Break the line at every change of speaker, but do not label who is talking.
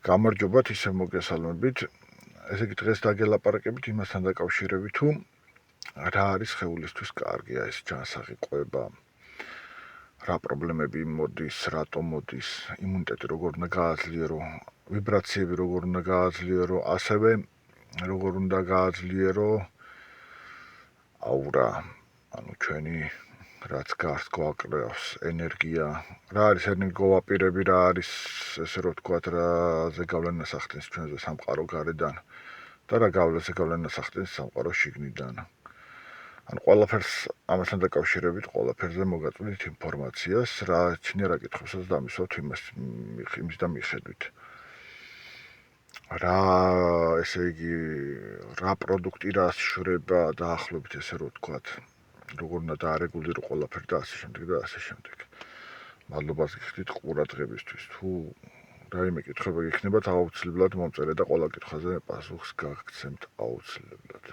გამარჯობათ, ისევ მოგესალმებით. ესე იგი დღეს დაგელაპარაკებით იმასთან დაკავშირებით, თუ რა არის სხეულისთვის კარგია ეს ჯანსაღი ყვება, რა პრობლემები მოდის, რატომ მოდის, იმუნიტეტი როგორ უნდა გააძლიერო, ვიბრაციები როგორ უნდა გააძლიერო, ასევე როგორ უნდა გააძლიერო აურა, ჩვენი რაც გარს გვაკრავს ენერგია, რა არის ენერგოვაპირები, რა არის ესე რომ ვთქვათ, რაზე გავლენას ახდენს ჩვენზე სამყარო გარედან და რა გავლენას ახდენს სამყარო შიგნიდან. ყველაფერს ამასთან დაკავშირებით, ყველაფერზე მოგაწვდით ინფორმაციას, რა ჩნია, რა კითხვებსაც დამისვათ იმის და მიხედვით. რა ესე იგი, რა პროდუქტი რას შრება დაახლოებით ესე რომ ვთქვათ. როგორ უნდა დაარეგულირო ყველაფერი და ასე შემდეგ და ასე შემდეგ. მადლობას გიხდით ყურადღებისთვის. თუ რაიმე კითხვება გექნებათ, აუცილებლად მომწერეთ და ყველა კითხვაზე პასუხს გაგცემთ აუცილებლად.